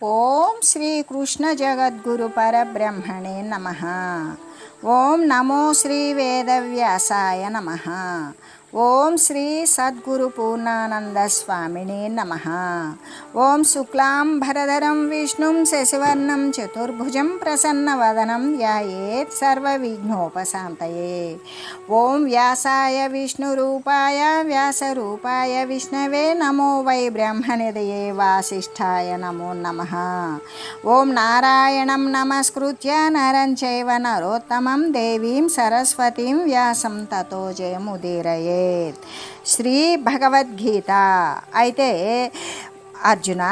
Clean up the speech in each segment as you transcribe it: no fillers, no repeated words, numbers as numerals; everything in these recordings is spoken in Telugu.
ఓం శ్రీ కృష్ణ జగద్గురు పరబ్రహ్మణే నమః. ఓం నమో శ్రీ వేదవ్యాసాయ నమః. ఓం శ్రీ సద్గురు పూర్ణానంద స్వామినే నమః. ఓం శుక్లాంబరధరం విష్ణుం శశివర్ణం చతుర్భుజం ప్రసన్నవదనం ధ్యాయేత్ సర్వవిఘ్నోపశాంతయే. ఓం వ్యాసాయ విష్ణురూపాయ వ్యాసరూపాయ విష్ణవే నమో వై బ్రహ్మనిధయే వాసిష్ఠాయ నమో నమః. ఓం నారాయణం నమస్కృత్య నరం చైవ నరోత్తమం దేవీం సరస్వతీం వ్యాసం తతో జయముదీరయే. శ్రీ భగవద్గీత. అయితే అర్జున,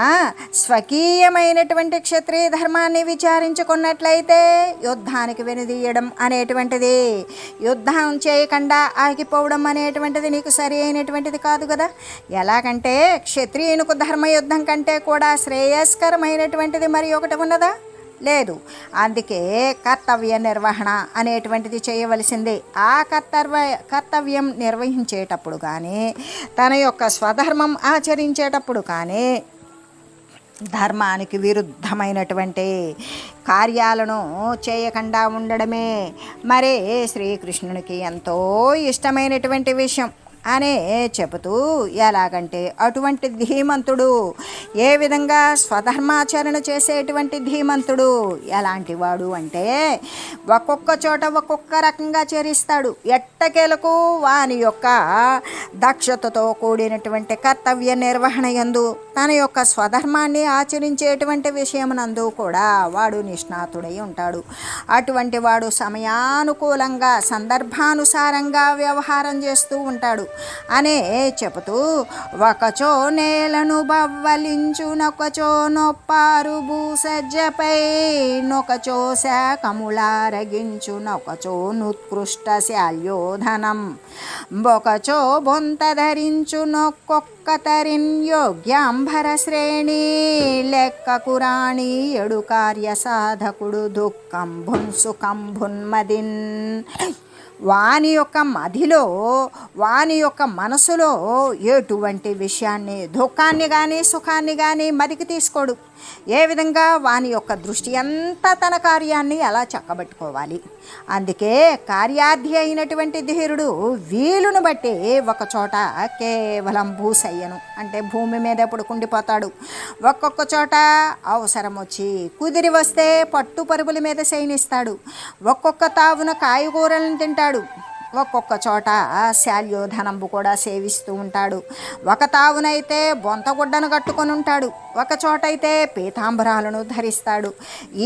స్వకీయమైనటువంటి క్షత్రియ ధర్మాన్ని విచారించుకున్నట్లయితే యుద్ధానికి వెనుదీయడం అనేటువంటిది, యుద్ధం చేయకుండా ఆగిపోవడం అనేటువంటిది నీకు సరి అయినటువంటిది కాదు కదా. ఎలాగంటే క్షత్రియునికి ధర్మయుద్ధం కంటే కూడా శ్రేయస్కరమైనటువంటిది మరి ఒకటి ఉన్నదా? లేదు. అందుకే కర్తవ్య నిర్వహణ అనేటువంటిది చేయవలసిందే. ఆ కర్తవ్యం నిర్వహించేటప్పుడు కానీ, తన యొక్క స్వధర్మం ఆచరించేటప్పుడు కానీ ధర్మానికి విరుద్ధమైనటువంటి కార్యాలను చేయకుండా ఉండడమే మరి శ్రీకృష్ణునికి ఎంతో ఇష్టమైనటువంటి విషయం అనే చెబుతూ, ఎలాగంటే అటువంటి ధీమంతుడు, ఏ విధంగా స్వధర్మాచరణ చేసేటువంటి ధీమంతుడు ఎలాంటి వాడు అంటే, ఒక్కొక్క చోట ఒక్కొక్క రకంగా చరిస్తాడు. ఎట్టకేలకు వాని యొక్క దక్షతతో కూడినటువంటి కర్తవ్య నిర్వహణ యందు, తన యొక్క స్వధర్మాన్ని ఆచరించేటువంటి విషయమునందు కూడా వాడు నిష్ణాతుడై ఉంటాడు. అటువంటి వాడు సమయానుకూలంగా సందర్భానుసారంగా వ్యవహారం చేస్తూ ఉంటాడు అనే చెబుతూ, ఒకచో నేలను బవ్వలించు నొకచో నొప్పారు భూసజ్జపై, నొకచో శాకములారగించు నొకచో నుత్కృష్ట శాల్యోధనం, బొకచో బొంత ధరించు నొక్కొక్కతరిన్ యోగ్యాంబర శ్రేణి, లెక్కకు రాణి ఎడు కార్య సాధకుడు దుఃఖంభున్ సుఖంభున్మదిన్. వాని యొక్క మదిలో, వాని యొక్క మనసులో ఎటువంటి విషయాన్ని, దుఃఖాన్ని కానీ సుఖాన్ని కానీ మదికి తీసుకోడు. ఏ విధంగా వాని యొక్క దృష్టి అంతా తన కార్యాన్ని ఎలా చక్కబెట్టుకోవాలి. అందుకే కార్యార్థి అయినటువంటి ధీరుడు వీలును బట్టి ఒకచోట కేవలం భూసయ్యను అంటే భూమి మీద పడుకుండిపోతాడు. ఒక్కొక్క చోట అవసరం వచ్చి కుదిరి వస్తే పట్టు పరుగుల మీద శయనిస్తాడు. ఒక్కొక్క తావున కాయగూరలను తింటాడు. ఒక్కొక్క చోట శాల్యోధనంబు కూడా సేవిస్తూ ఉంటాడు. ఒక తావునైతే బొంతగుడ్డను కట్టుకొని ఉంటాడు. ఒక చోట అయితే పీతాంబరాలను ధరిస్తాడు.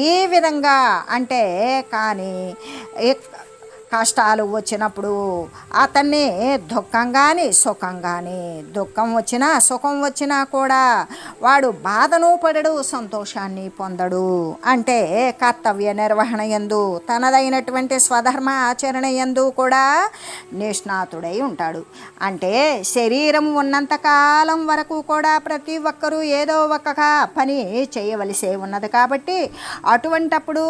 ఈ విధంగా అంటే కానీ కష్టాలు వచ్చినప్పుడు అతన్ని దుఃఖం కానీ సుఖం కానీ, దుఃఖం వచ్చినా సుఖం వచ్చినా కూడా వాడు బాధను పడడు, సంతోషాన్ని పొందడు. అంటే కర్తవ్య నిర్వహణ యందు, తనదైనటువంటి స్వధర్మ ఆచరణ యందు కూడా నిష్ణాతుడై ఉంటాడు. అంటే శరీరం ఉన్నంతకాలం వరకు కూడా ప్రతి ఒక్కరూ ఏదో ఒక పని చేయవలసే ఉన్నది. కాబట్టి అటువంటప్పుడు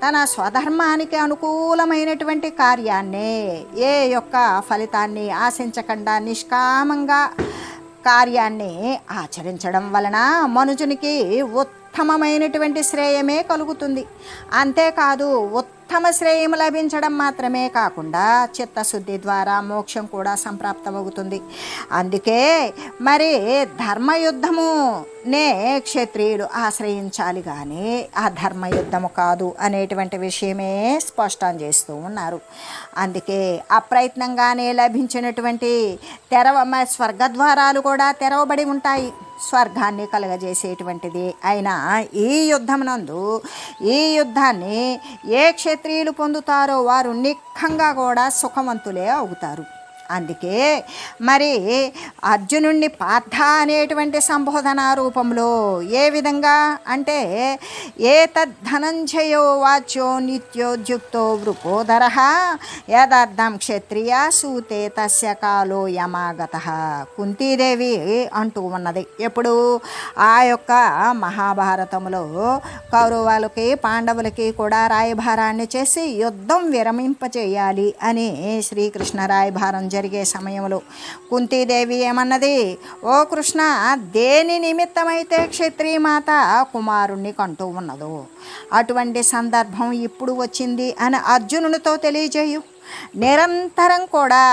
తన స్వధర్మానికి అనుకూలమైనటువంటి కార్యాన్ని, ఏ యొక్క ఫలితాన్ని ఆశించకుండా నిష్కామంగా కార్యాన్ని ఆచరించడం వలన మనుషునికి ఉత్తమమైనటువంటి శ్రేయమే కలుగుతుంది. అంతేకాదు ఉత్తమ శ్రేయం లభించడం మాత్రమే కాకుండా చిత్తశుద్ధి ద్వారా మోక్షం కూడా సంప్రాప్తమవుతుంది. అందుకే మరి ధర్మయుద్ధమునే క్షత్రియులు ఆశ్రయించాలి కానీ ఆ ధర్మయుద్ధము కాదు అనేటువంటి విషయమే స్పష్టం చేస్తూ ఉన్నారు. అందుకే అప్రయత్నంగానే లభించినటువంటి స్వర్గద్వారాలు కూడా తెరవబడి ఉంటాయి. స్వర్గాన్ని కలగజేసేటువంటిది అయినా ఈ యుద్ధమునందు, ఈ యుద్ధాన్ని ఏ క్షత్రియులు పొందుతారో వారు నిఖంగా కూడా సుఖవంతులే అవుతారు. అందుకే మరి అర్జునుడిని పార్థ అనేటువంటి సంబోధన రూపంలో ఏ విధంగా అంటే, ఏతద్ధనంజయో వాచ్యో నిత్యోద్యుక్తో వృకోదర యదర్థం క్షత్రియ సూతే తస్య కాలో యమాగత. కుంతీదేవి అంటూ ఉన్నది. ఎప్పుడు ఆ యొక్క మహాభారతంలో కౌరవులకి పాండవులకి కూడా రాయభారాన్ని చేసి యుద్ధం విరమింపచేయాలి అని శ్రీకృష్ణ రాయభారం జరిగే సమయంలో కుంతీదేవి ఏమన్నది, ఓ కృష్ణ, దేని నిమిత్తమైతే క్షత్రియమాత కుమారుణ్ణి కంటూ ఉన్నదో అటువంటి సందర్భం ఇప్పుడు వచ్చింది అని అర్జునునితో తెలియజేయు. నిరంతరం కూడా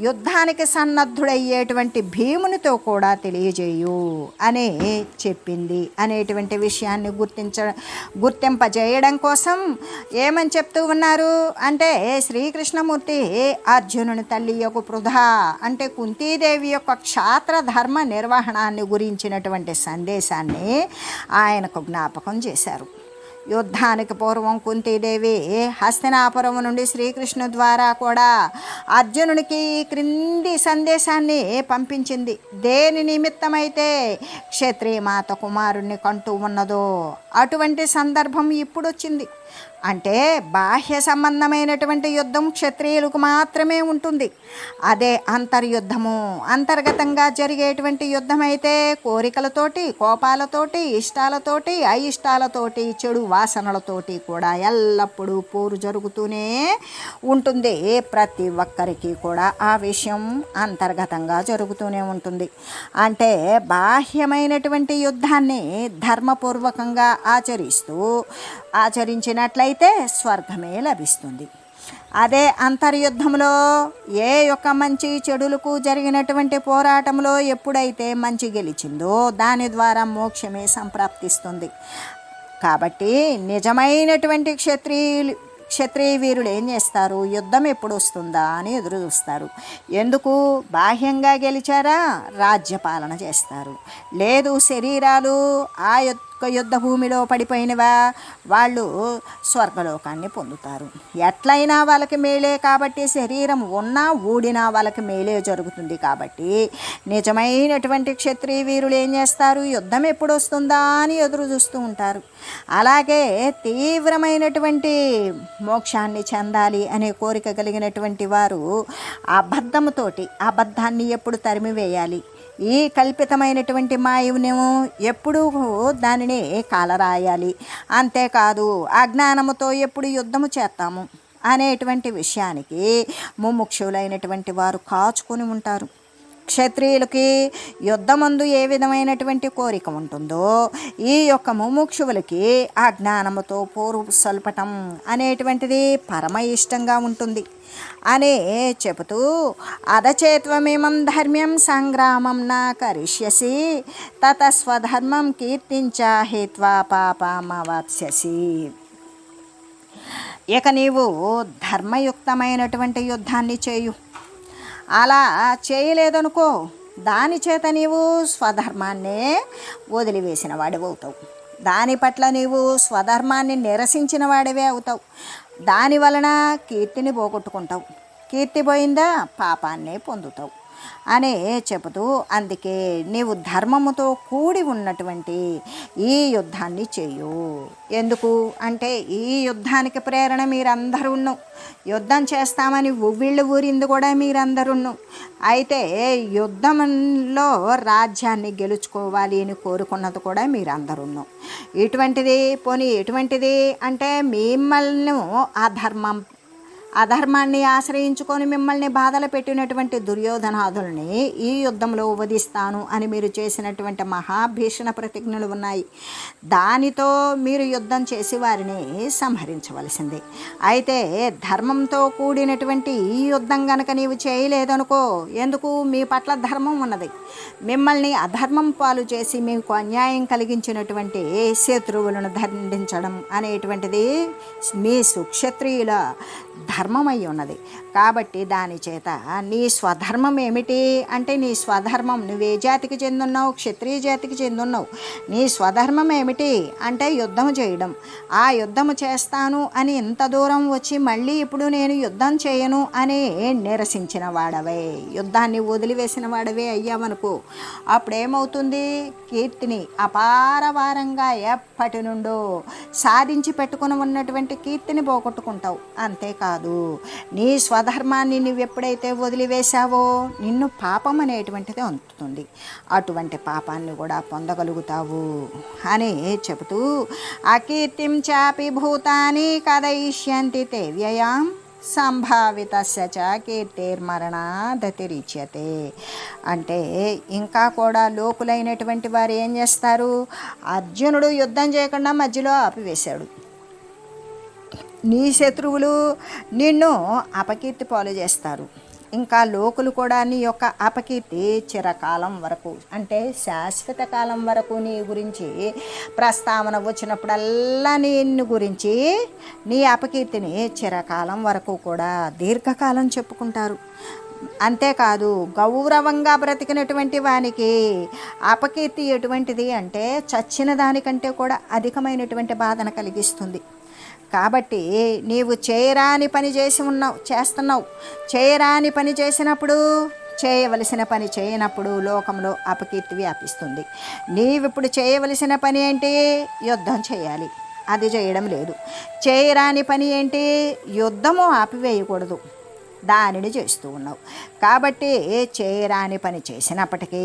యుద్ధానికి సన్నద్ధుడయ్యేటువంటి భీమునితో కూడా తెలియజేయు అని చెప్పింది అనేటువంటి విషయాన్ని గుర్తింపజేయడం కోసం ఏమని చెప్తూ ఉన్నారు అంటే, శ్రీకృష్ణమూర్తి అర్జునుని తల్లి యొక్క పృథా అంటే కుంతీదేవి యొక్క క్షాత్ర ధర్మ నిర్వహణాన్ని గురించినటువంటి సందేశాన్ని ఆయనకు జ్ఞాపకం చేశారు. యుద్ధానికి పూర్వం కుంతీదేవి హస్తినాపురం నుండి శ్రీకృష్ణు ద్వారా కూడా అర్జునునికి క్రింది సందేశాన్ని పంపించింది. దేని నిమిత్తమైతే క్షత్రియమాత కుమారుణ్ణి కంటూ ఉన్నదో అటువంటి సందర్భం ఇప్పుడు వచ్చింది. అంటే బాహ్య సంబంధమైనటువంటి యుద్ధం క్షత్రియులకు మాత్రమే ఉంటుంది. అదే అంతర్యుద్ధము, అంతర్గతంగా జరిగేటువంటి యుద్ధం అయితే కోరికలతోటి, కోపాలతోటి, ఇష్టాలతోటి, అయిష్టాలతోటి, చెడు వాసనలతోటి కూడా ఎల్లప్పుడూ పోరు జరుగుతూనే ఉంటుంది. ప్రతి ఒక్కరికి కూడా ఆ విషయం అంతర్గతంగా జరుగుతూనే ఉంటుంది. అంటే బాహ్యమైనటువంటి యుద్ధాన్ని ధర్మపూర్వకంగా ఆచరించినట్లయితే స్వర్గమే లభిస్తుంది. అదే అంతర్యుద్ధంలో ఏ యొక్క మంచి చెడులకు జరిగినటువంటి పోరాటంలో ఎప్పుడైతే మంచి గెలిచిందో దాని ద్వారా మోక్షమే సంప్రాప్తిస్తుంది. కాబట్టి నిజమైనటువంటి క్షత్రియ వీరులు ఏం చేస్తారు, యుద్ధం ఎప్పుడు వస్తుందా అని ఎదురు చూస్తారు. ఎందుకు? బాహ్యంగా గెలిచారా రాజ్యపాలన చేస్తారు, లేదు శరీరాలు ఆ యుద్ధ భూమిలో పడిపోయినవా వాళ్ళు స్వర్గలోకాన్ని పొందుతారు. ఎట్లయినా వాళ్ళకి మేలే కాబట్టి, శరీరం ఉన్నా ఊడినా వాళ్ళకి మేలే జరుగుతుంది. కాబట్టి నిజమైనటువంటి క్షత్రియ వీరులు ఏం చేస్తారు, యుద్ధం ఎప్పుడు వస్తుందా అని ఎదురు చూస్తూ ఉంటారు. అలాగే తీవ్రమైనటువంటి మోక్షాన్ని చెందాలి అనే కోరిక కలిగినటువంటి వారు అబద్ధాన్ని ఎప్పుడు తరిమివేయాలి, ఈ కల్పితమైనటువంటి మాయవునేమో ఎప్పుడూ దానిని కాలరాయాలి. అంతేకాదు అజ్ఞానముతో ఎప్పుడు యుద్ధము చేస్తాము అనేటువంటి విషయానికి ముముక్షులైనటువంటి వారు కాచుకొని ఉంటారు. క్షత్రియులకి యుద్ధమందు ఏ విధమైనటువంటి కోరిక ఉంటుందో ఈ యొక్క ముముక్షువులకి ఆ జ్ఞానముతో పోరు సల్పటం అనేటువంటిది పరమ ఇష్టంగా ఉంటుంది అని చెబుతూ, అధచేత్వమేమం ధర్మ్యం సంగ్రామం నా కరిష్యసి తత స్వధర్మం కీర్తించ హేత్వా పాపమవాప్స్యసి. ఇక నీవు ధర్మయుక్తమైనటువంటి యుద్ధాన్ని చేయు. అలా చేయలేదనుకో, దాని చేత నీవు స్వధర్మాన్నే వదిలివేసిన వాడివి అవుతావు. దాని పట్ల నీవు స్వధర్మాన్ని నిరసించిన వాడివే అవుతావు. దాని వలన కీర్తిని పోగొట్టుకుంటావు. కీర్తి పోయిందా పాపాన్నే పొందుతావు అని చెబుతూ, అందుకే నీవు ధర్మముతో కూడి ఉన్నటువంటి ఈ యుద్ధాన్ని చేయు. ఎందుకు అంటే ఈ యుద్ధానికి ప్రేరణ మీరందరూను. యుద్ధం చేస్తామని ఉవ్విళ్ళు ఊరింది కూడా మీరందరూను. అయితే యుద్ధంలో రాజ్యాన్ని గెలుచుకోవాలి అని కోరుకున్నది కూడా మీరందరూను. ఎటువంటిది అంటే మిమ్మల్ని అధర్మాన్ని ఆశ్రయించుకొని మిమ్మల్ని బాధలు పెట్టినటువంటి దుర్యోధనాదుల్ని ఈ యుద్ధంలో వధిస్తాను అని మీరు చేసినటువంటి మహాభీషణ ప్రతిజ్ఞలు ఉన్నాయి. దానితో మీరు యుద్ధం చేసి వారిని సంహరించవలసిందే. అయితే ధర్మంతో కూడినటువంటి ఈ యుద్ధం కనుక నీవు చేయలేదనుకో, ఎందుకు? మీ పట్ల ధర్మం ఉన్నది. మిమ్మల్ని అధర్మం పాలు చేసి మీకు అన్యాయం కలిగించినటువంటి శత్రువులను దండించడం అనేటువంటిది మీ సుక్షత్రియుల ధర్మమై ఉన్నది. కాబట్టి దాని చేత నీ స్వధర్మం ఏమిటి అంటే, నీ స్వధర్మం నువ్వే జాతికి చెందున్నావు, క్షత్రియ జాతికి చెందున్నావు. నీ స్వధర్మం ఏమిటి అంటే యుద్ధం చేయడం. ఆ యుద్ధము చేస్తాను అని ఇంత దూరం వచ్చి మళ్ళీ ఇప్పుడు నేను యుద్ధం చేయను అని నిరసించిన వాడవే, యుద్ధాన్ని వదిలివేసిన వాడవే అయ్యావనుకో, అప్పుడేమవుతుంది? కీర్తిని అపారవారంగా ఎప్పటి నుండో సాధించి పెట్టుకుని ఉన్నటువంటి కీర్తిని పోగొట్టుకుంటావు. అంతేకాదు నీ స్వధర్మాన్ని నువ్వు ఎప్పుడైతే వదిలివేశావో నిన్ను పాపం అనేటువంటిది అందుతుంది. అటువంటి పాపాన్ని కూడా పొందగలుగుతావు అని చెబుతూ, అకీర్తిం చాపి భూతాని కదయిష్యంతి తే వ్యయాం సంభావితస్య చ కీర్తిర్మరణాదతిరిచ్యతే. అంటే ఇంకా కూడా లోకులైనటువంటి వారు ఏం చేస్తారు? అర్జునుడు యుద్ధం చేయకుండా మధ్యలో ఆపివేశాడు. నీ శత్రువులు నిన్ను అపకీర్తి పాలు చేస్తారు. ఇంకా లోకులు కూడా నీ యొక్క అపకీర్తి చిరకాలం వరకు, అంటే శాశ్వత కాలం వరకు నీ గురించి ప్రస్తావన వచ్చినప్పుడల్లా నిన్ను గురించి నీ అపకీర్తిని చిరకాలం వరకు కూడా దీర్ఘకాలం చెప్పుకుంటారు. అంతేకాదు, గౌరవంగా బ్రతికినటువంటి వానికి అపకీర్తి ఎటువంటిది అంటే చచ్చిన దానికంటే కూడా అధికమైనటువంటి బాధను కలిగిస్తుంది. కాబట్టి నీవు చేయరాని పని చేస్తున్నావు. చేయరాని పని చేసినప్పుడు, చేయవలసిన పని చేయనప్పుడు లోకంలో అపకీర్తి వ్యాపిస్తుంది. నీవిప్పుడు చేయవలసిన పని ఏంటి? యుద్ధం చేయాలి. అది చేయడం లేదు. చేయరాని పని ఏంటి? యుద్ధము ఆపివేయకూడదు, దానిని చేస్తూ ఉన్నావు. కాబట్టి చేయరాని పని చేసినప్పటికీ,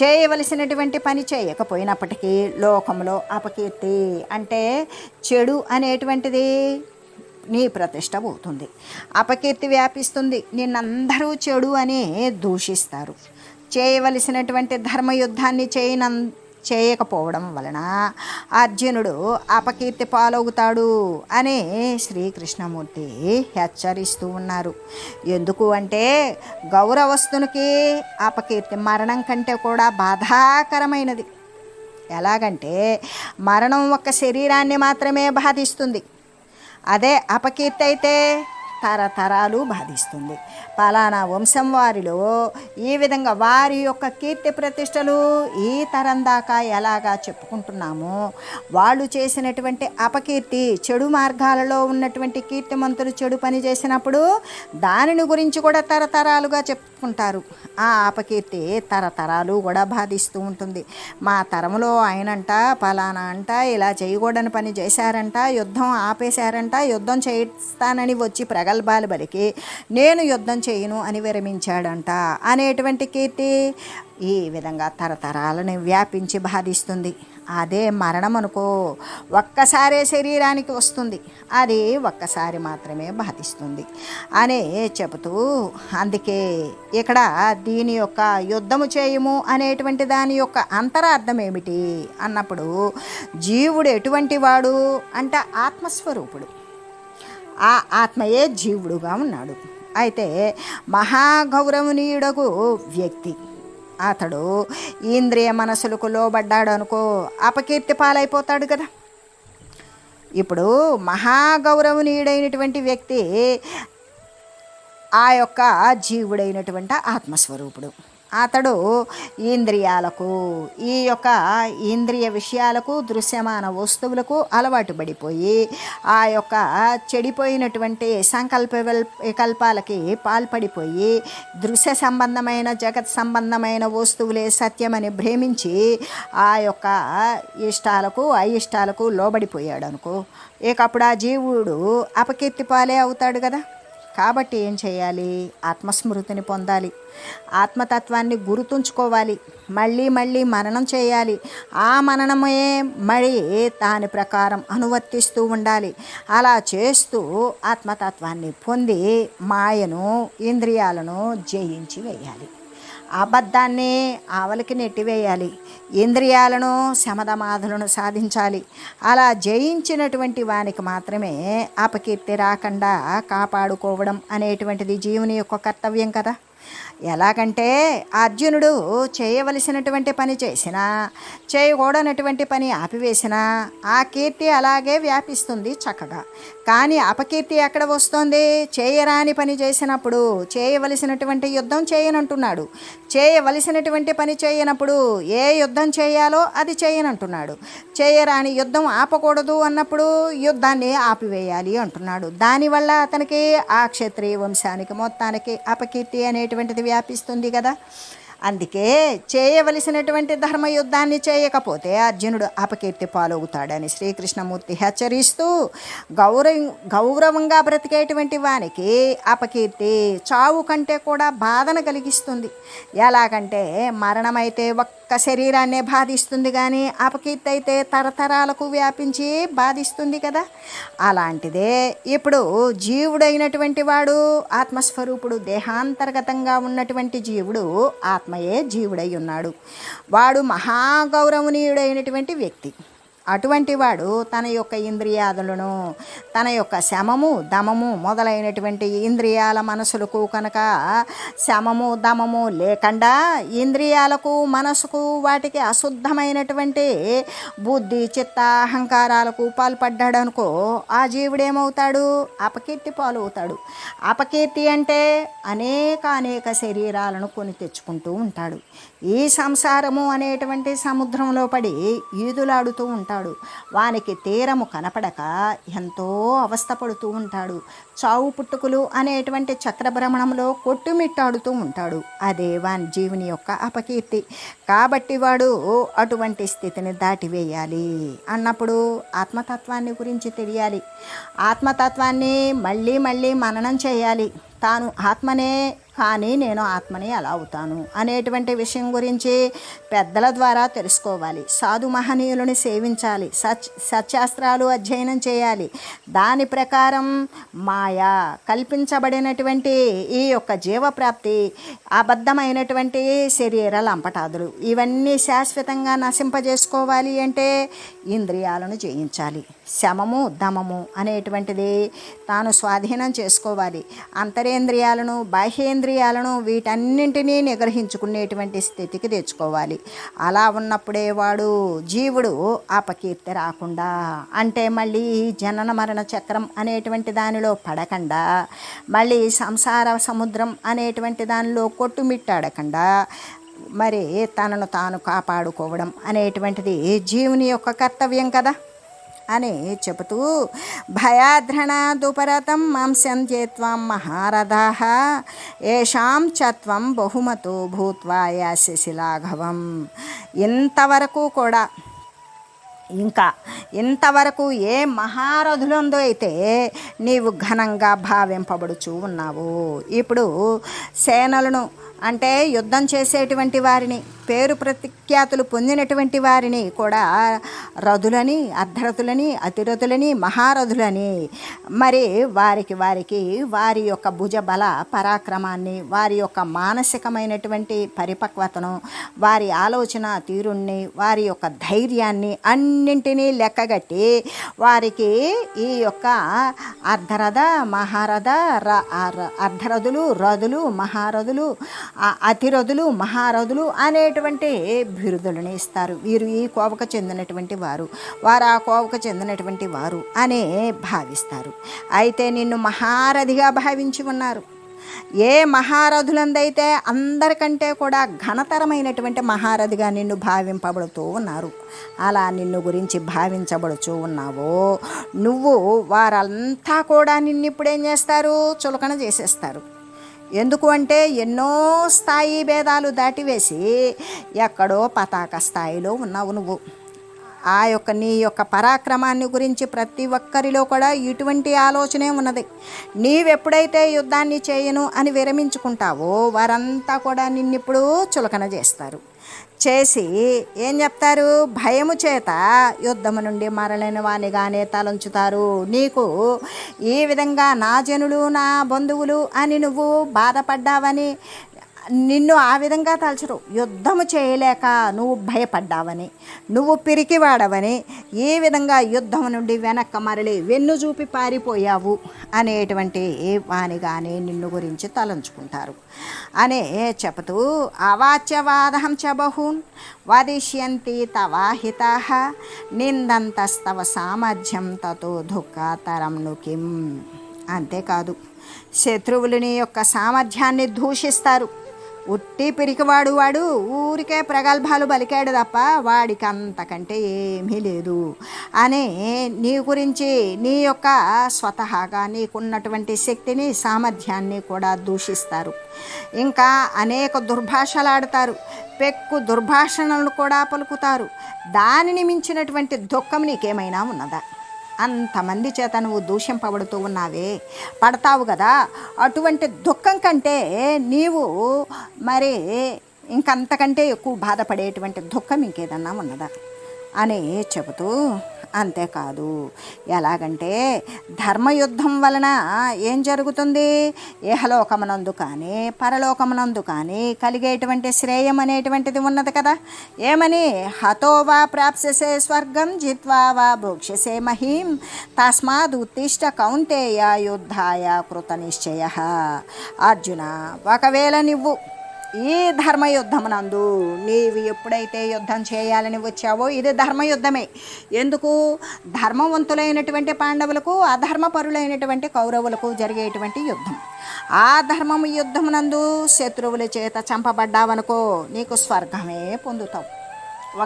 చేయవలసినటువంటి పని చేయకపోయినప్పటికీ లోకంలో అపకీర్తి అంటే చెడు అనేటువంటిది నీ ప్రతిష్ట పోతుంది. అపకీర్తి వ్యాపిస్తుంది. నిన్నందరూ చెడు అని దూషిస్తారు. చేయవలసినటువంటి ధర్మయుద్ధాన్ని చేయకపోవడం వలన అర్జునుడు అపకీర్తి పాలవుతాడు అని శ్రీకృష్ణమూర్తి హెచ్చరిస్తూ ఉన్నారు. ఎందుకు అంటే గౌరవస్తునికి అపకీర్తి మరణం కంటే కూడా బాధాకరమైనది. ఎలాగంటే మరణం ఒక్క శరీరాన్ని మాత్రమే బాధిస్తుంది. అదే అపకీర్తి అయితే తరతరాలు బాధిస్తుంది. పలానా వంశం వారిలో ఈ విధంగా వారి యొక్క కీర్తి ప్రతిష్టలు ఈ తరం దాకా ఎలాగా చెప్పుకుంటున్నామో, వాళ్ళు చేసినటువంటి అపకీర్తి, చెడు మార్గాలలో ఉన్నటువంటి కీర్తిమంతులు చెడు పని చేసినప్పుడు దానిని గురించి కూడా తరతరాలుగా చెప్పుకుంటారు. ఆ అపకీర్తి తరతరాలు కూడా బాధిస్తూ ఉంటుంది. మా తరంలో ఆయనంట పలానా అంట ఇలా చేయకూడని పని చేశారంట, యుద్ధం ఆపేశారంట, యుద్ధం చేస్తానని వచ్చి ప్రగల్భాలు బలికి నేను యుద్ధం చేయను అని విరమించాడంట అనేటువంటి కీర్తి ఈ విధంగా తరతరాలను వ్యాపించి బాధిస్తుంది. అదే మరణం అనుకో, ఒక్కసారే శరీరానికి వస్తుంది, అది ఒక్కసారి మాత్రమే బాధిస్తుంది అని చెబుతూ, అందుకే ఇక్కడ దీని యొక్క యుద్ధము చేయము అనేటువంటి దాని యొక్క అంతరార్థం ఏమిటి అన్నప్పుడు, జీవుడు ఎటువంటి వాడు అంటే ఆత్మస్వరూపుడు. ఆ ఆత్మయే జీవుడుగా ఉన్నాడు. అయితే మహాగౌరవనీయుడకు వ్యక్తి అతడు ఇంద్రియ మనసులకు లోబడ్డాడు అనుకో, అపకీర్తి పాలైపోతాడు కదా. ఇప్పుడు మహాగౌరవనీయుడైనటువంటి వ్యక్తి ఆ యొక్క జీవుడైనటువంటి ఆత్మస్వరూపుడు. అతడు ఇంద్రియాలకు, ఈ యొక్క ఇంద్రియ విషయాలకు, దృశ్యమాన వస్తువులకు అలవాటు పడిపోయి ఆ యొక్క చెడిపోయినటువంటి వికల్పాలకి పాల్పడిపోయి దృశ్య సంబంధమైన జగత్ సంబంధమైన వస్తువులే సత్యమని భ్రమించి ఆ యొక్క ఇష్టాలకు అయిష్టాలకు లోబడిపోయాడు అనుకో, ఇకప్పుడు ఆ జీవుడు అపకీర్తి పాలే అవుతాడు కదా. కాబట్టి ఏం చేయాలి? ఆత్మస్మృతిని పొందాలి, ఆత్మతత్వాన్ని గుర్తుంచుకోవాలి, మళ్ళీ మళ్ళీ మననం చేయాలి. ఆ మననమే మళ్ళీ దాని ప్రకారం అనువర్తిస్తూ ఉండాలి. అలా చేస్తూ ఆత్మతత్వాన్ని పొంది మాయను, ఇంద్రియాలను జయించి వేయాలి. అబద్ధాన్ని ఆవలికి నెట్టివేయాలి. ఇంద్రియాలను, శమధమాధులను సాధించాలి. అలా జయించినటువంటి వానికి మాత్రమే అపకీర్తి రాకుండా కాపాడుకోవడం అనేటువంటిది జీవుని యొక్క కర్తవ్యం కదా. ఎలాగంటే అర్జునుడు చేయవలసినటువంటి పని చేసినా, చేయకూడనటువంటి పని ఆపివేసినా ఆ కీర్తి అలాగే వ్యాపిస్తుంది చక్కగా. కానీ అపకీర్తి ఎక్కడ వస్తుంది? చేయరాని పని చేసినప్పుడు. చేయవలసినటువంటి యుద్ధం చేయనంటున్నాడు, చేయవలసినటువంటి పని చేయనప్పుడు ఏ యుద్ధం చేయాలో అది చేయనంటున్నాడు. చేయరాని యుద్ధం ఆపకూడదు అన్నప్పుడు యుద్ధాన్ని ఆపివేయాలి అంటున్నాడు. దానివల్ల అతనికి ఆ క్షత్రియ వంశానికి మొత్తానికి అపకీర్తి అనేటువంటిది వ్యాపిస్తుంది కదా. అందుకే చేయవలసినటువంటి ధర్మయుద్ధాన్ని చేయకపోతే అర్జునుడు అపకీర్తి పాలవుతాడని శ్రీకృష్ణమూర్తి హెచ్చరిస్తూ, గౌరవంగా బ్రతికేటువంటి వానికి అపకీర్తి చావు కంటే కూడా బాధను కలిగిస్తుంది. ఎలాగంటే మరణమైతే ఒక్క శరీరాన్నే బాధిస్తుంది, కానీ అపకీర్తి అయితే తరతరాలకు వ్యాపించి బాధిస్తుంది కదా. అలాంటిదే ఇప్పుడు జీవుడైనటువంటి వాడు ఆత్మస్వరూపుడు, దేహాంతర్గతంగా ఉన్నటువంటి జీవుడు ఆత్మయే జీవుడై ఉన్నాడు. వాడు మహాగౌరవనీయుడైనటువంటి వ్యక్తి. అటువంటి వాడు తన యొక్క ఇంద్రియాదులను, తన యొక్క శమము దమము మొదలైనటువంటి ఇంద్రియాల మనసులకు కనుక శమము దమము లేకుండా ఇంద్రియాలకు మనసుకు వాటికి అశుద్ధమైనటువంటి బుద్ధి చిత్త అహంకారాలకు పాల్పడ్డాడనుకో, ఆ జీవుడేమవుతాడు? అపకీర్తి పాలవుతాడు. అపకీర్తి అంటే అనేక శరీరాలను కొని తెచ్చుకుంటూ ఉంటాడు. ఈ సంసారము అనేటువంటి సముద్రంలో పడి ఈదులాడుతూ ఉంటాడు. వానికి తీరము కనపడక ఎంతో అవస్థపడుతూ ఉంటాడు. చావు పుట్టుకులు అనేటువంటి చక్రభ్రమణంలో కొట్టుమిట్టాడుతూ ఉంటాడు. అదే వాని జీవుని యొక్క అపకీర్తి. కాబట్టి వాడు అటువంటి స్థితిని దాటివేయాలి అన్నప్పుడు ఆత్మతత్వాన్ని గురించి తెలియాలి. ఆత్మతత్వాన్ని మళ్ళీ మననం చేయాలి. తాను ఆత్మనే, కానీ నేను ఆత్మని ఎలా అవుతాను అనేటువంటి విషయం గురించి పెద్దల ద్వారా తెలుసుకోవాలి. సాధు మహనీయులను సేవించాలి. సత్శాస్త్రాలు అధ్యయనం చేయాలి. దాని ప్రకారం మాయా కల్పించబడినటువంటి ఈ యొక్క జీవప్రాప్తి, అబద్ధమైనటువంటి శరీర లంపటాదులు, ఇవన్నీ శాశ్వతంగా నశింపజేసుకోవాలి అంటే ఇంద్రియాలను జయించాలి. శమము దమము అనేటువంటిది తాను స్వాధీనం చేసుకోవాలి. అంతరేంద్రియాలను బాహ్యేంద్రియాలను వీటన్నింటినీ నిగ్రహించుకునేటువంటి స్థితికి తెచ్చుకోవాలి. అలా ఉన్నప్పుడే వాడు జీవుడు అపకీర్తి రాకుండా, అంటే మళ్ళీ జనన మరణ చక్రం అనేటువంటి దానిలో పడకుండా, మళ్ళీ సంసార సముద్రం అనేటువంటి దానిలో కొట్టుమిట్టాడకుండా మరి తనను తాను కాపాడుకోవడం అనేటువంటిది జీవుని యొక్క కర్తవ్యం కదా అని చెబుతూ, భయాద్రణ దుపరతం మాంసం చేత్వం మహారథాః ఏషాం చత్వం బహుమతో భూత్వా యాస్యశిలాఘవం. ఇంతవరకు కూడా ఇంతవరకు ఏ మహారథులందో అయితే నీవు ఘనంగా భావింపబడుచూ ఉన్నావు. ఇప్పుడు సేనలను అంటే యుద్ధం చేసేటువంటి వారిని, పేరు ప్రఖ్యాతులు పొందినటువంటి వారిని కూడా రథులని, అర్ధరథులని, అతిరథులని, మహారథులని మరి వారికి వారి యొక్క భుజబల పరాక్రమాన్ని, వారి యొక్క మానసికమైనటువంటి పరిపక్వతను, వారి ఆలోచన తీరుణ్ణి, వారి యొక్క ధైర్యాన్ని అన్నింటినీ లెక్కగట్టి వారికి ఈ యొక్క అర్ధరథ మహారథ అర్ధరథులు రథులు మహారథులు అతిరథులు మహారథులు అనేటువంటి బిరుదులను ఇస్తారు. వీరు ఈ కోవకు చెందినటువంటి వారు, వారు ఆ కోవకు చెందినటువంటి వారు అనే భావిస్తారు. అయితే నిన్ను మహారథిగా భావించి ఉన్నారు. ఏ మహారథులందైతే అందరికంటే కూడా ఘనతరమైనటువంటి మహారథిగా నిన్ను భావింపబడుతూ ఉన్నారు, అలా నిన్ను గురించి భావించబడుతూ ఉన్నావో నువ్వు, వారంతా కూడా నిన్ను ఇప్పుడు ఏం చేస్తారు? చులకన చేసేస్తారు. ఎందుకు అంటే ఎన్నో స్థాయి భేదాలు దాటివేసి ఎక్కడో పతాక స్థాయిలో ఉన్నావు నువ్వు. ఆ యొక్క నీ యొక్క పరాక్రమాన్ని గురించి ప్రతి ఒక్కరిలో కూడా ఇటువంటి ఆలోచనే ఉన్నది. నీవెప్పుడైతే యుద్ధాన్ని చేయను అని విరమించుకుంటావో వారంతా కూడా నిన్నిప్పుడు చులకన చేస్తారు. చేసి ఏం చెప్తారు? భయము చేత యుద్ధము నుండి మరలిన వానిగానే తలంచుతారు. నీకు ఈ విధంగా నా జనులు నా బంధువులు అని నువ్వు బాధపడ్డావని నిన్ను ఆ విధంగా తలచరు. యుద్ధము చేయలేక నువ్వు భయపడ్డావని, నువ్వు పిరికివాడవని, ఈ విధంగా యుద్ధం నుండి వెనక్కి మరలి వెన్ను చూపి పారిపోయావు అనేటువంటి వానిగానే నిన్ను గురించి తలంచుకుంటారు అనే చెబుతూ, అవాచ్యవాదహం చ బహూన్ వదిష్యంతి తవాహితాః నిందంతస్తవ సామర్థ్యం తతో దుఃఖతరం ను కిం. అంతేకాదు, శత్రువులని యొక్క సామర్థ్యాన్ని దూషిస్తారు. ఉట్టి పిరికివాడు వాడు ఊరికే ప్రగల్భాలు బలికాడు తప్ప వాడికి అంతకంటే ఏమీ లేదు అని నీ గురించి, నీ యొక్క స్వతహాగా నీకున్నటువంటి శక్తిని సామర్థ్యాన్ని కూడా దూషిస్తారు. ఇంకా అనేక దుర్భాషలాడతారు, పెక్కు దుర్భాషణలు కూడా పలుకుతారు. దానిని మించినటువంటి దుఃఖం నీకేమైనా ఉన్నదా? అంతమంది చేత నువ్వు దూషింపబడుతూ ఉన్నావే, పడతావు కదా. అటువంటి దుఃఖం కంటే నీవు మరి ఇంకంతకంటే ఎక్కువ బాధపడేటువంటి దుఃఖం ఇంకేదన్నా ఉన్నదా అని చెబుతూ, అంతేకాదు ఎలాగంటే ధర్మయుద్ధం వలన ఏం జరుగుతుంది, ఇహలోకమునందు కానీ పరలోకమునందు కానీ కలిగేటువంటి శ్రేయం అనేటువంటిది ఉన్నది కదా. ఏమని, హతోవా ప్రాప్స్యసే స్వర్గం జిత్వా వా భోక్ష్యసే మహీం తస్మాద్ ఉత్తిష్ట కౌంతేయ యుద్ధాయ కృత నిశ్చయ. అర్జున, ఒకవేళ నువ్వు ఈ ధర్మయుద్ధమునందు నీవు ఎప్పుడైతే యుద్ధం చేయాలని వచ్చావో ఇది ధర్మయుద్ధమే. ఎందుకు, ధర్మవంతులైనటువంటి పాండవులకు అధర్మపరులైనటువంటి కౌరవులకు జరిగేటువంటి యుద్ధం. ఆ ధర్మము యుద్ధమునందు శత్రువుల చేత చంపబడ్డావనుకో నీకు స్వర్గమే పొందుతావు.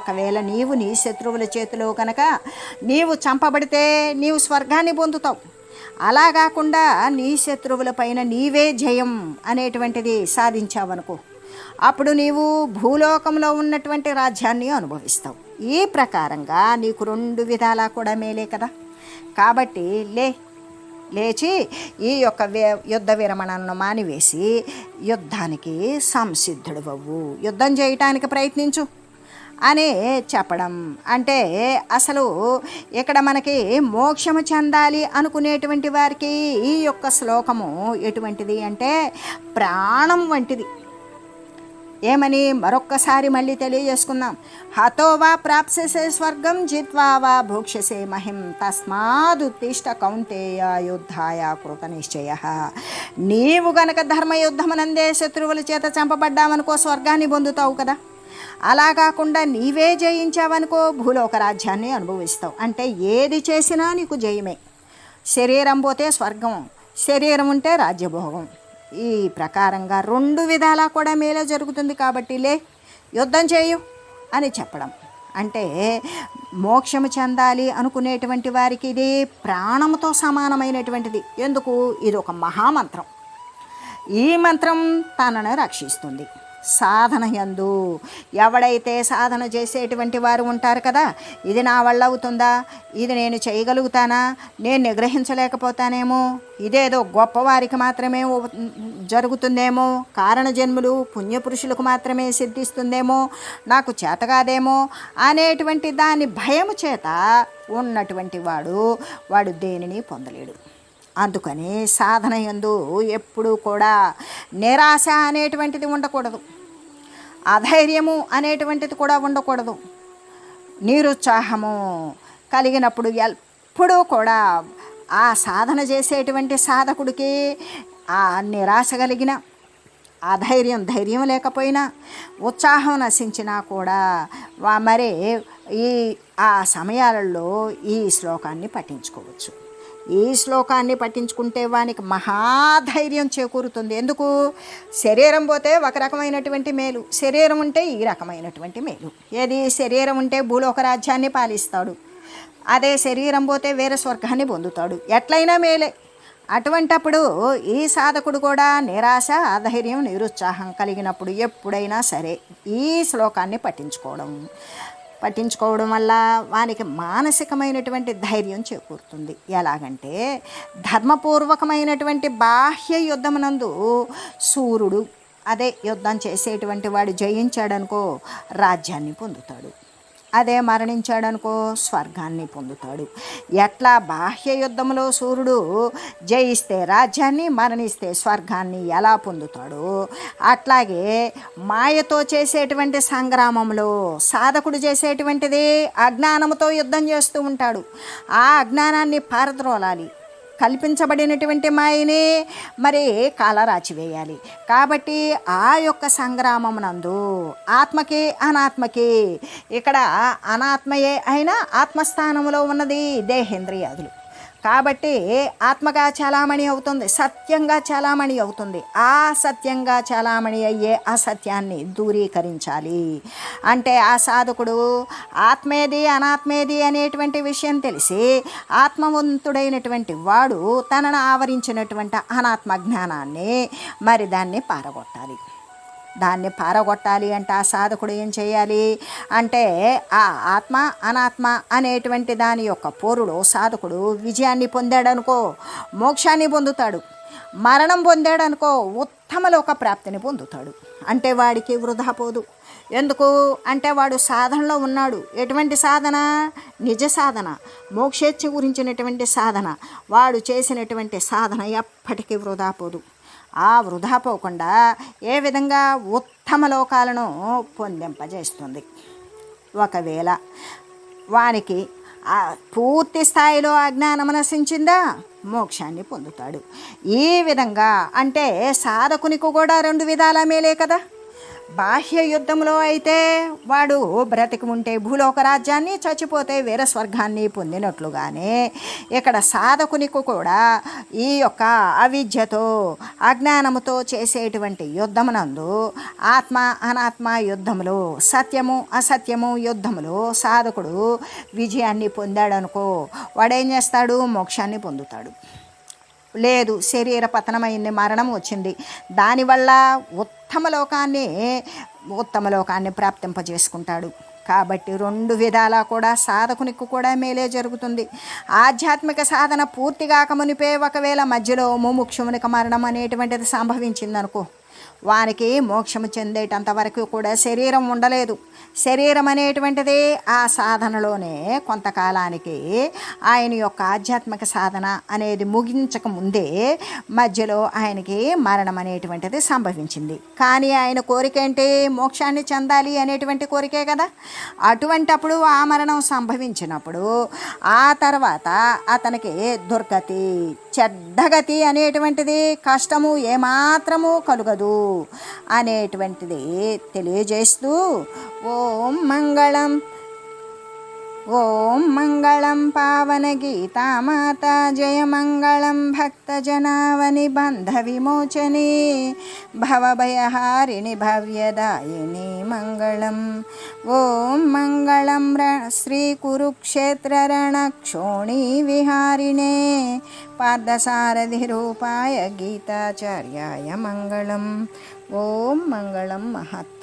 ఒకవేళ నీవు నీ శత్రువుల చేతిలో కనుక నీవు చంపబడితే నీవు స్వర్గాన్ని పొందుతావు. అలా కాకుండా నీ శత్రువుల పైన నీవే జయం అనేటువంటిది సాధించావనుకో అప్పుడు నీవు భూలోకంలో ఉన్నటువంటి రాజ్యాన్ని అనుభవిస్తావు. ఈ ప్రకారంగా నీకు 2 విధాలా కూడా మేలే కదా. కాబట్టి లేచి ఈ యొక్క యుద్ధ విరమణను మానివేసి యుద్ధానికి సంసిద్ధుడవవు, యుద్ధం చేయటానికి ప్రయత్నించు అని చెప్పడం. అంటే అసలు ఇక్కడ మనకి మోక్షము చెందాలి అనుకునేటువంటి వారికి ఈ యొక్క శ్లోకము ఎటువంటిది అంటే ప్రాణం వంటిది. ఏమని మరొక్కసారి మళ్ళీ తెలియజేసుకుందాం. హతోవా ప్రాప్స్యసే స్వర్గం జిత్వా వా భోక్ష్యసే మహిం తస్మాదుత్తిష్ట కౌంతేయ యుద్ధాయ కృత నిశ్చయ. నీవు గనక ధర్మయుద్ధమునందే శత్రువుల చేత చంపబడ్డావనుకో స్వర్గాన్ని పొందుతావు కదా. అలా కాకుండా నీవే జయించావనుకో భూలోక రాజ్యాన్ని అనుభవిస్తావు. అంటే ఏది చేసినా నీకు జయమే. శరీరం పోతే స్వర్గం, శరీరం ఉంటే రాజ్యభోగం. ఈ ప్రకారంగా 2 విధాలా కూడా మేలే జరుగుతుంది. కాబట్టి యుద్ధం చేయు అని చెప్పడం. అంటే మోక్షము చెందాలి అనుకునేటువంటి వారికి ఇది ప్రాణముతో సమానమైనటువంటిది. ఎందుకు, ఇది ఒక మహామంత్రం. ఈ మంత్రం తనను రక్షిస్తుంది. సాధన యందు ఎవడైతే సాధన చేసేటువంటి వారు ఉంటారు కదా, ఇది నా వల్ల అవుతుందా, ఇది నేను చేయగలుగుతానా, నేను నిగ్రహించలేకపోతానేమో, ఇదేదో గొప్పవారికి మాత్రమే జరుగుతుందేమో, కారణజన్ములు పుణ్యపురుషులకు మాత్రమే సిద్ధిస్తుందేమో, నాకు చేతగాదేమో అనేటువంటి దాని భయము చేత ఉన్నటువంటి వాడు దేనిని పొందలేడు. అందుకని సాధన యందు ఎప్పుడూ కూడా నిరాశ అనేటువంటిది ఉండకూడదు, అధైర్యము అనేటువంటిది కూడా ఉండకూడదు. నిరుత్సాహము కలిగినప్పుడు ఎప్పుడూ కూడా ఆ సాధన చేసేటువంటి సాధకుడికి ఆ నిరాశ కలిగిన ధైర్యం లేకపోయినా ఉత్సాహం నశించినా కూడా మరి ఆ సమయాలలో ఈ శ్లోకాన్ని పఠించుకోవచ్చు. ఈ శ్లోకాన్ని పఠించుకుంటే వానికి మహాధైర్యం చేకూరుతుంది. ఎందుకు, శరీరం పోతే ఒక రకమైనటువంటి మేలు, శరీరం ఉంటే ఈ రకమైనటువంటి మేలు. ఏది, శరీరం ఉంటే భూలోక రాజ్యాన్ని పాలిస్తాడు, అదే శరీరం పోతే వేరే స్వర్గాన్ని పొందుతాడు. ఎట్లయినా మేలే. అటువంటప్పుడు ఈ సాధకుడు కూడా నిరాశ, అధైర్యం, నిరుత్సాహం కలిగినప్పుడు ఎప్పుడైనా సరే ఈ శ్లోకాన్ని పఠించుకోవడం వల్ల వానికి మానసికమైనటువంటి ధైర్యం చేకూరుతుంది. ఎలాగంటే ధర్మపూర్వకమైనటువంటి బాహ్య యుద్ధమునందు సూర్యుడు అదే యుద్ధం చేసేటువంటి వాడు జయించాడనుకో రాజ్యాన్ని పొందుతాడు, అదే మరణించాడనుకో స్వర్గాన్ని పొందుతాడు. ఎట్లా బాహ్య యుద్ధంలో సూర్యుడు జయిస్తే రాజ్యాన్ని, మరణిస్తే స్వర్గాన్ని ఎలా పొందుతాడో అట్లాగే మాయతో చేసేటువంటి సంగ్రామంలో సాధకుడు చేసేటువంటిది అజ్ఞానంతో యుద్ధం చేస్తూ ఉంటాడు. ఆ అజ్ఞానాన్ని పారద్రోలాలి, కల్పించబడినటువంటి మాయని మరి కాలరాచివేయాలి. కాబట్టి ఆ యొక్క సంగ్రామమునందు ఆత్మకి అనాత్మకి, ఇక్కడ అనాత్మయే అయినా ఆత్మస్థానంలో ఉన్నది దేహేంద్రియాదులు. కాబట్టి ఆత్మగా చలామణి అవుతుంది, సత్యంగా చలామణి అవుతుంది. ఆ సత్యంగా చలామణి అయ్యే అసత్యాన్ని దూరీకరించాలి. అంటే ఆ సాధకుడు ఆత్మేది అనాత్మేది అనేటువంటి విషయం తెలిసి ఆత్మవంతుడైనటువంటి వాడు తనను ఆవరించినటువంటి అనాత్మ జ్ఞానాన్ని మరి దాన్ని పారగొట్టాలి అంటే ఆ సాధకుడు ఏం చేయాలి అంటే ఆ ఆత్మ అనాత్మ అనేటువంటి దాని యొక్క పోరులో సాధకుడు విజయాన్ని పొందాడనుకో మోక్షాన్ని పొందుతాడు, మరణం పొందాడనుకో ఉత్తమ లోక ప్రాప్తిని పొందుతాడు. అంటే వాడికి వృధా పోదు. ఎందుకు అంటే వాడు సాధనలో ఉన్నాడు. ఎటువంటి సాధన? నిజ సాధన, మోక్షేచ్ఛ గురించినటువంటి సాధన. వాడు చేసినటువంటి సాధన ఎప్పటికీ వృధా పోదు. ఆ వృధా పోకుండా ఏ విధంగా ఉత్తమ లోకాలను పొందింపజేస్తుంది. ఒకవేళ వానికి పూర్తి స్థాయిలో అజ్ఞానం నశించిందా, మోక్షాన్ని పొందుతాడు. ఈ విధంగా అంటే సాధకునికి కూడా రెండు విధాల మేలే కదా. బాహ్య యుద్ధంలో అయితే వాడు బ్రతికి ఉంటే భూలోక రాజ్యాన్ని, చచ్చిపోతే వీర స్వర్గాన్ని పొందినట్లుగానే ఇక్కడ సాధకునికి కూడా ఈ యొక్క అవిద్యతో అజ్ఞానముతో చేసేటువంటి యుద్ధమునందు ఆత్మ అనాత్మ యుద్ధములో, సత్యము అసత్యము యుద్ధములో సాధకుడు విజయాన్ని పొందాడనుకో, వాడేం చేస్తాడు? మోక్షాన్ని పొందుతాడు. లేదు, శరీర పతనమైంది, మరణం వచ్చింది, దానివల్ల ఉత్తమ లోకాన్ని ప్రాప్తింపజేసుకుంటాడు. కాబట్టి రెండు విధాలా కూడా సాధకునికి కూడా మేలే జరుగుతుంది. ఆధ్యాత్మిక సాధన పూర్తి కాకమునిపే ఒకవేళ మధ్యలో ముముక్షువునికి మరణం అనేటువంటిది సంభవించిందనుకో, వానికి మోక్షము చెందేటంత వరకు కూడా శరీరం ఉండలేదు. శరీరం అనేటువంటిది ఆ సాధనలోనే కొంతకాలానికి ఆయన యొక్క ఆధ్యాత్మిక సాధన అనేది ముగించక ముందే మధ్యలో ఆయనకి మరణం అనేటువంటిది సంభవించింది. కానీ ఆయన కోరిక ఏంటి? మోక్షాన్ని చెందాలి అనేటువంటి కోరికే కదా. అటువంటప్పుడు ఆ మరణం సంభవించినప్పుడు ఆ తర్వాత అతనికి దుర్గతి, చెడ్డగతి అనేటువంటిది, కష్టము ఏమాత్రము కలుగదు అనేటువంటిది తెలియజేస్తూ ఓం మంగళం పావన గీతామాత, జయ మంగళం భక్తజనావని బంధ విమోచని, భవభయహారిణి భవ్యదాయిని మంగళం. ఓం మంగళం శ్రీ కురుక్షేత్ర రణక్షోణి విహారిణే, పార్థసారథి రూపాయ గీతాచార్యాయ మంగళం. ఓం మంగళం మహత్.